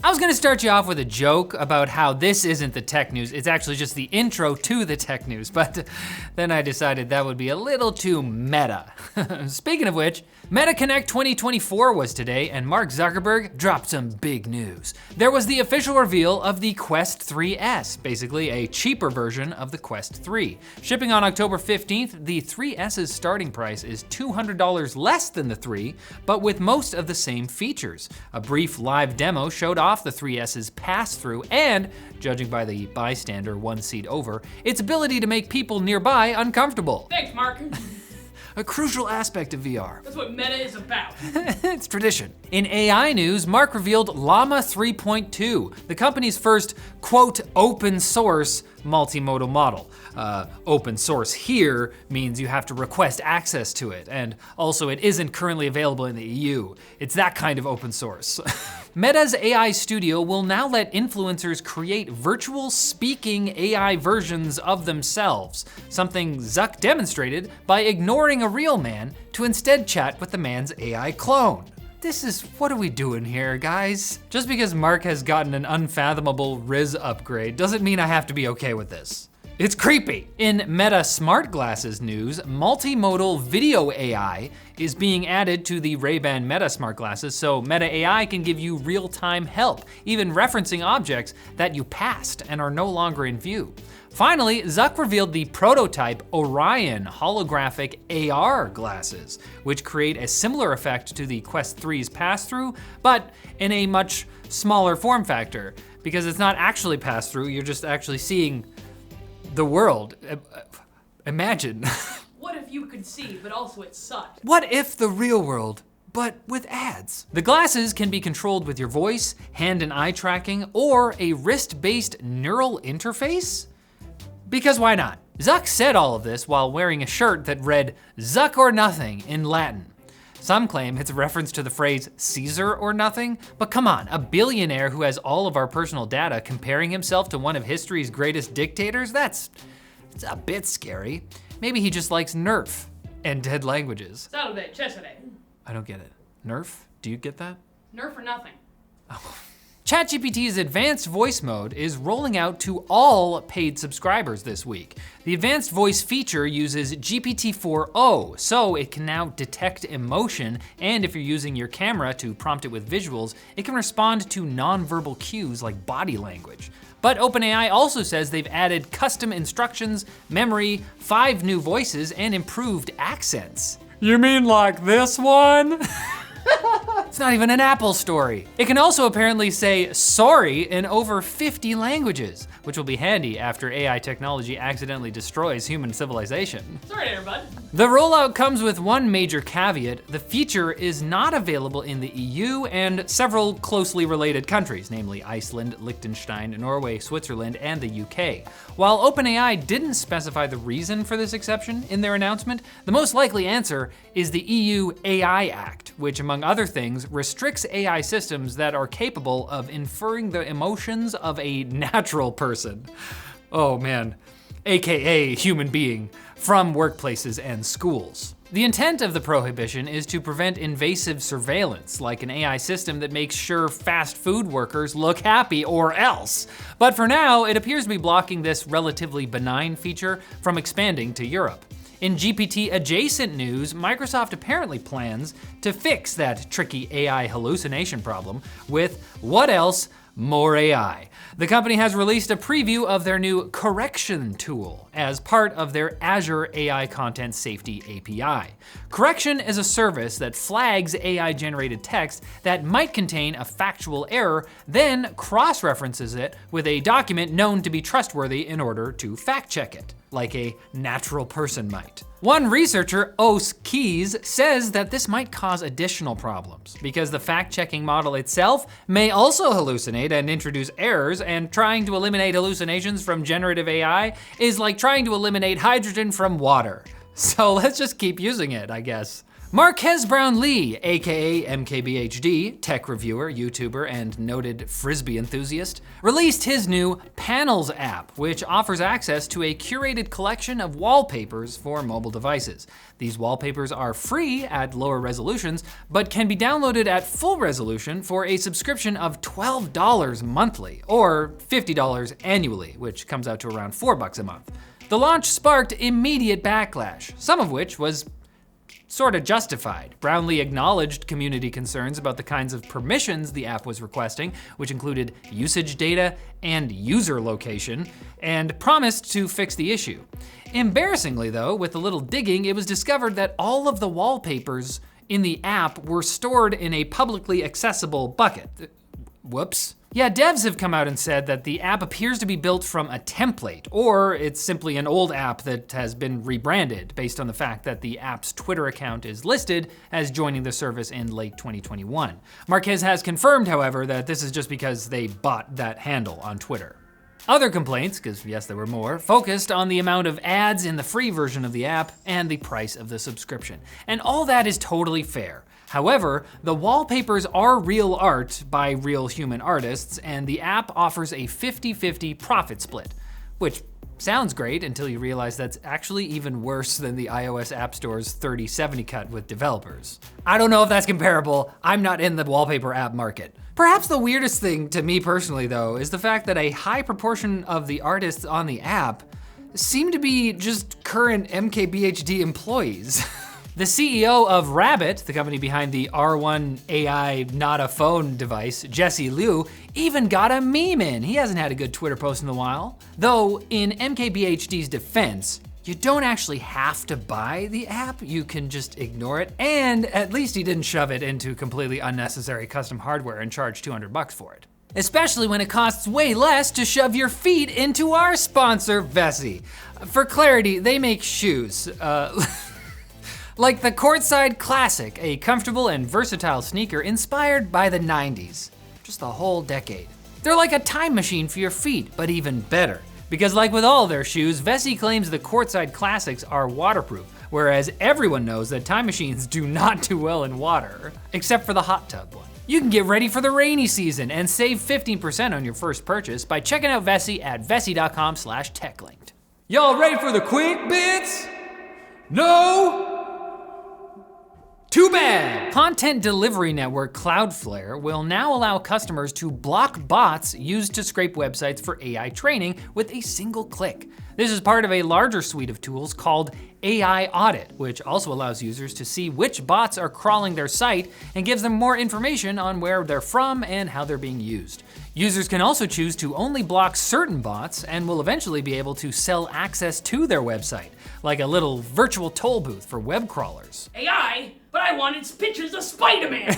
I was gonna start you off with a joke about how this isn't the tech news, it's actually just the intro to the tech news, but then I decided that would be a little too meta. Speaking of which, Meta Connect 2024 was today, and Mark Zuckerberg dropped some big news. There was the official reveal of the Quest 3S, basically a cheaper version of the Quest 3. Shipping on October 15th, the 3S's starting price is $200 less than the 3, but with most of the same features. A brief live demo showed off the 3S's pass-through and, judging by the bystander one seat over, its ability to make people nearby uncomfortable. Thanks, Mark. A crucial aspect of VR. That's what Meta is about. It's tradition. In AI news, Mark revealed Llama 3.2, the company's first, quote, open source multimodal model. Open source here means you have to request access to it, and also it isn't currently available in the EU. It's that kind of open source. Meta's AI studio will now let influencers create virtual speaking AI versions of themselves, something Zuck demonstrated by ignoring a real man to instead chat with the man's AI clone. What are we doing here, guys? Just because Mark has gotten an unfathomable Riz upgrade doesn't mean I have to be okay with this. It's creepy. In Meta Smart Glasses news, multimodal video AI is being added to the Ray-Ban Meta Smart Glasses, so Meta AI can give you real-time help, even referencing objects that you passed and are no longer in view. Finally, Zuck revealed the prototype Orion holographic AR glasses, which create a similar effect to the Quest 3's pass-through, but in a much smaller form factor, because it's not actually pass-through, you're just actually seeing the world. Imagine. What if you could see, but also it sucked? What if the real world, but with ads? The glasses can be controlled with your voice, hand and eye tracking, or a wrist-based neural interface? Because why not? Zuck said all of this while wearing a shirt that read, "Zuck or nothing" in Latin. Some claim it's a reference to the phrase Caesar or nothing, but come on, a billionaire who has all of our personal data comparing himself to one of history's greatest dictators? It's a bit scary. Maybe he just likes Nerf and dead languages. Saturday, Chesaday. I don't get it. Nerf? Do you get that? Nerf or nothing. ChatGPT's Advanced Voice mode is rolling out to all paid subscribers this week. The Advanced Voice feature uses GPT-4o, so it can now detect emotion, and if you're using your camera to prompt it with visuals, it can respond to nonverbal cues like body language. But OpenAI also says they've added custom instructions, memory, 5 new voices, and improved accents. You mean like this one? It's not even an Apple story. It can also apparently say sorry in over 50 languages, which will be handy after AI technology accidentally destroys human civilization. Sorry there, bud. The rollout comes with one major caveat. The feature is not available in the EU and several closely related countries, namely Iceland, Liechtenstein, Norway, Switzerland, and the UK. While OpenAI didn't specify the reason for this exception in their announcement, the most likely answer is the EU AI Act, which among other things restricts AI systems that are capable of inferring the emotions of a natural person. Oh man, AKA human being, from workplaces and schools. The intent of the prohibition is to prevent invasive surveillance, like an AI system that makes sure fast food workers look happy or else. But for now, it appears to be blocking this relatively benign feature from expanding to Europe. In GPT-adjacent news, Microsoft apparently plans to fix that tricky AI hallucination problem with, what else? More AI. The company has released a preview of their new correction tool as part of their Azure AI Content Safety API. Correction is a service that flags AI-generated text that might contain a factual error, then cross-references it with a document known to be trustworthy in order to fact-check it, like a natural person might. One researcher, Os Keys, says that this might cause additional problems because the fact-checking model itself may also hallucinate and introduce errors, and trying to eliminate hallucinations from generative AI is like trying to eliminate hydrogen from water. So let's just keep using it, I guess. Marques Brownlee, aka MKBHD, tech reviewer, YouTuber, and noted Frisbee enthusiast, released his new Panels app, which offers access to a curated collection of wallpapers for mobile devices. These wallpapers are free at lower resolutions, but can be downloaded at full resolution for a subscription of $12 monthly, or $50 annually, which comes out to around $4 a month. The launch sparked immediate backlash, some of which was sort of justified. Brownlee acknowledged community concerns about the kinds of permissions the app was requesting, which included usage data and user location, and promised to fix the issue. Embarrassingly though, with a little digging, it was discovered that all of the wallpapers in the app were stored in a publicly accessible bucket. Whoops. Yeah, devs have come out and said that the app appears to be built from a template, or it's simply an old app that has been rebranded based on the fact that the app's Twitter account is listed as joining the service in late 2021. Marques has confirmed, however, that this is just because they bought that handle on Twitter. Other complaints, because yes, there were more, focused on the amount of ads in the free version of the app and the price of the subscription. And all that is totally fair. However, the wallpapers are real art by real human artists, and the app offers a 50-50 profit split, which sounds great until you realize that's actually even worse than the iOS App Store's 30/70 cut with developers. I don't know if that's comparable. I'm not in the wallpaper app market. Perhaps the weirdest thing to me personally, though, is the fact that a high proportion of the artists on the app seem to be just current MKBHD employees. The CEO of Rabbit, the company behind the R1 AI not a phone device, Jesse Liu, even got a meme in. He hasn't had a good Twitter post in a while. Though, in MKBHD's defense, you don't actually have to buy the app, you can just ignore it, and at least he didn't shove it into completely unnecessary custom hardware and charge $200 for it. Especially when it costs way less to shove your feet into our sponsor, Vessi. For clarity, they make shoes. Like the Courtside Classic, a comfortable and versatile sneaker inspired by the 90s. Just the whole decade. They're like a time machine for your feet, but even better. Because like with all their shoes, Vessi claims the Courtside Classics are waterproof, whereas everyone knows that time machines do not do well in water, except for the hot tub one. You can get ready for the rainy season and save 15% on your first purchase by checking out Vessi at vessi.com/techlinked. Y'all ready for the quick bits? No? Too bad! Content delivery network Cloudflare will now allow customers to block bots used to scrape websites for AI training with a single click. This is part of a larger suite of tools called AI Audit, which also allows users to see which bots are crawling their site and gives them more information on where they're from and how they're being used. Users can also choose to only block certain bots and will eventually be able to sell access to their website, like a little virtual toll booth for web crawlers. AI? But I wanted pictures of Spider-Man.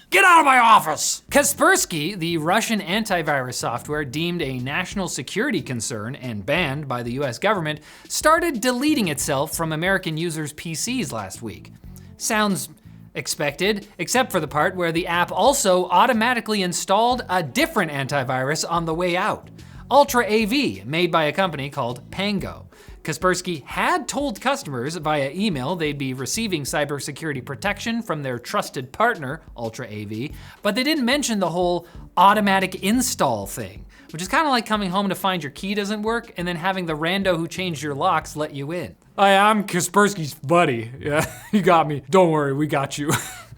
Get out of my office! Kaspersky, the Russian antivirus software deemed a national security concern and banned by the US government, started deleting itself from American users' PCs last week. Sounds expected, except for the part where the app also automatically installed a different antivirus on the way out. Ultra AV, made by a company called Pango. Kaspersky had told customers via email they'd be receiving cybersecurity protection from their trusted partner, Ultra AV, but they didn't mention the whole automatic install thing, which is kind of like coming home to find your key doesn't work and then having the rando who changed your locks let you in. Hi, I'm Kaspersky's buddy. Yeah, you got me. Don't worry, we got you.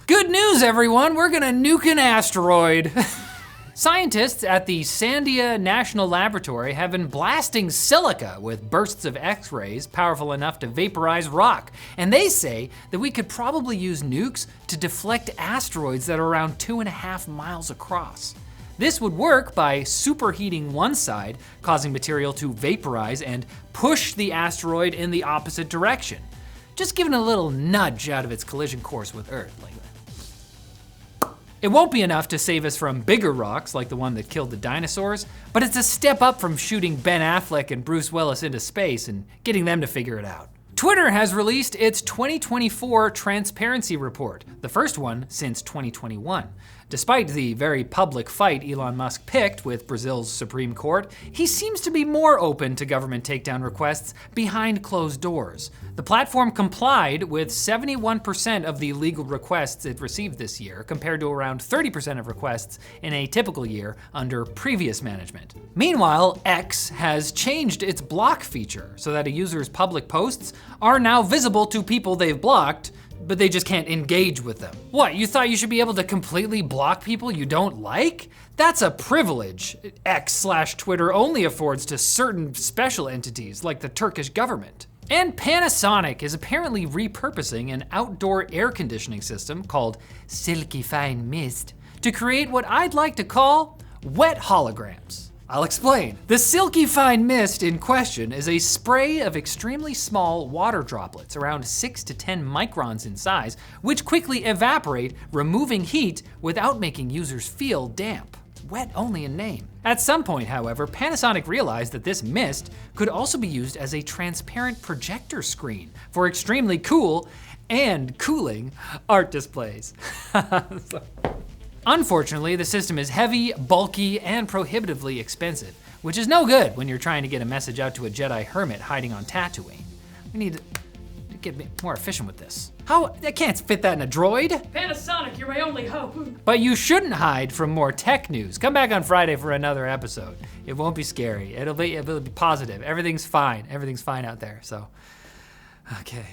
Good news, everyone, we're gonna nuke an asteroid. Scientists at the Sandia National Laboratory have been blasting silica with bursts of X-rays powerful enough to vaporize rock. And they say that we could probably use nukes to deflect asteroids that are around 2.5 miles across. This would work by superheating one side, causing material to vaporize and push the asteroid in the opposite direction. Just giving a little nudge out of its collision course with Earth, like that. It won't be enough to save us from bigger rocks like the one that killed the dinosaurs, but it's a step up from shooting Ben Affleck and Bruce Willis into space and getting them to figure it out. Twitter has released its 2024 Transparency Report, the first one since 2021. Despite the very public fight Elon Musk picked with Brazil's Supreme Court, he seems to be more open to government takedown requests behind closed doors. The platform complied with 71% of the legal requests it received this year, compared to around 30% of requests in a typical year under previous management. Meanwhile, X has changed its block feature so that a user's public posts are now visible to people they've blocked, but they just can't engage with them. What, you thought you should be able to completely block people you don't like? That's a privilege X/Twitter only affords to certain special entities like the Turkish government. And Panasonic is apparently repurposing an outdoor air conditioning system called Silky Fine Mist to create what I'd like to call wet holograms. I'll explain. The Silky Fine Mist in question is a spray of extremely small water droplets, around 6 to 10 microns in size, which quickly evaporate, removing heat without making users feel damp. Wet only in name. At some point, however, Panasonic realized that this mist could also be used as a transparent projector screen for extremely cool and cooling art displays. Unfortunately, the system is heavy, bulky, and prohibitively expensive, which is no good when you're trying to get a message out to a Jedi hermit hiding on Tatooine. We need to get more efficient with this. How? I can't fit that in a droid. Panasonic, you're my only hope. But you shouldn't hide from more tech news. Come back on Friday for another episode. It won't be scary. It'll be positive. Everything's fine. Everything's fine out there, so, okay.